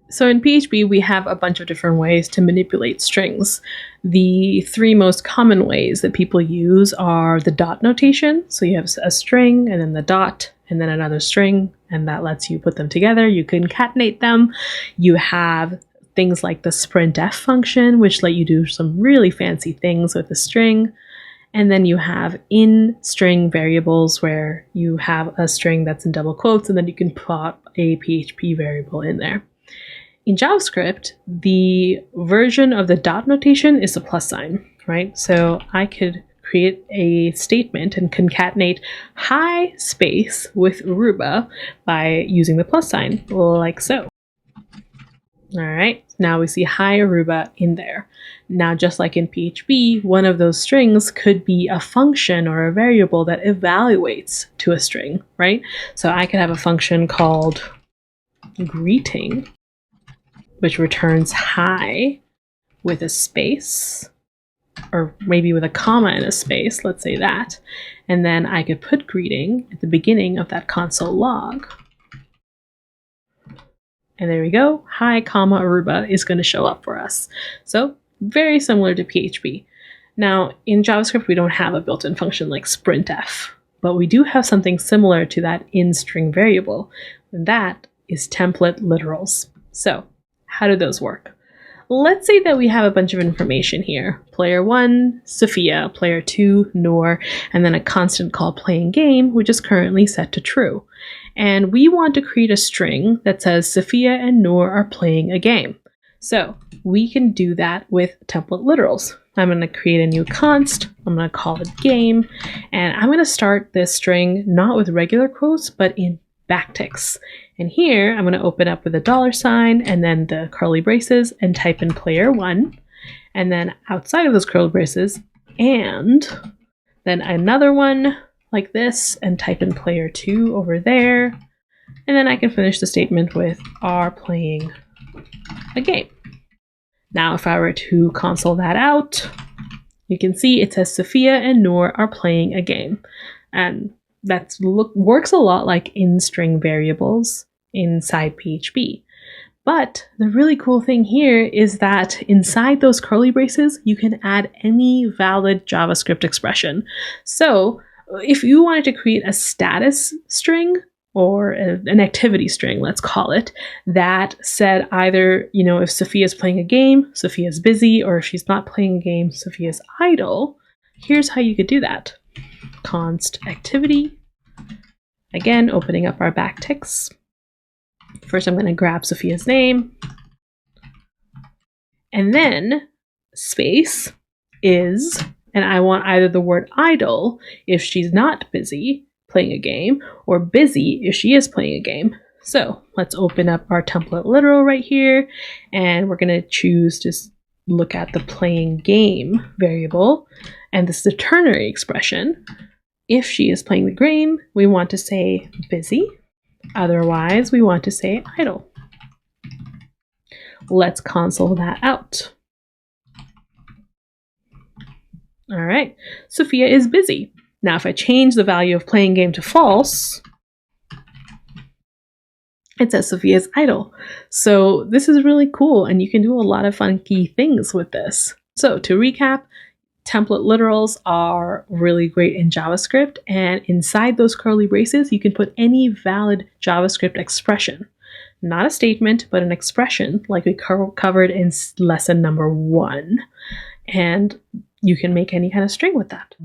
So in PHP, we have a bunch of different ways to manipulate strings. The three most common ways that people use are the dot notation. So you have a string and then the dot and then another string, and that lets you put them together. You concatenate them. You have things like the sprintf function, which let you do some really fancy things with a string. And then you have in-string variables where you have a string that's in double quotes, and then you can plot a PHP variable in there. In JavaScript, the version of the dot notation is the plus sign, right? So I could create a statement and concatenate hi space with Aruba by using the plus sign, like so. All right, now we see hi Aruba in there. Now, just like in PHP, one of those strings could be a function or a variable that evaluates to a string, right? So I could have a function called greeting, which returns hi with a space, or maybe with a comma and a space, let's say that. And then I could put greeting at the beginning of that console log. And there we go, hi, comma, Aruba is going to show up for us. So very similar to PHP. Now, in JavaScript, we don't have a built-in function like sprintf, but we do have something similar to that in-string variable, and that is template literals. So how do those work? Let's say that we have a bunch of information here. Player 1, Sophia, player 2, Noor, and then a constant called playing game, which is currently set to true. And we want to create a string that says Sophia and Noor are playing a game. So we can do that with template literals. I'm going to create a new const, I'm going to call it game, and I'm going to start this string not with regular quotes, but in backticks. And here I'm going to open up with a $sign and then the curly braces and type in player 1. And then outside of those curly braces, and then another one like this and type in player 2 over there. And then I can finish the statement with are playing a game. Now, if I were to console that out, you can see it says Sophia and Noor are playing a game. And that works a lot like in-string variables inside PHP. But the really cool thing here is that inside those curly braces, you can add any valid JavaScript expression. So if you wanted to create a status string or an activity string, let's call it, that said either, if Sophia's playing a game, Sophia's busy, or if she's not playing a game, Sophia's idle, here's how you could do that. Const activity. Again, opening up our backticks. First, I'm going to grab Sophia's name. And then space is, and I want either the word idle if she's not busy playing a game, or busy if she is playing a game. So let's open up our template literal right here, and we're going to choose to look at the playing game variable, and this is a ternary expression. If she is playing the game, we want to say busy. Otherwise, we want to say idle. Let's console that out. All right, Sophia is busy. Now, if I change the value of playing game to false, it says Sophia is idle. So this is really cool, and you can do a lot of funky things with this. So to recap, template literals are really great in JavaScript, and inside those curly braces, you can put any valid JavaScript expression. Not a statement, but an expression like we covered in lesson number 1. And you can make any kind of string with that.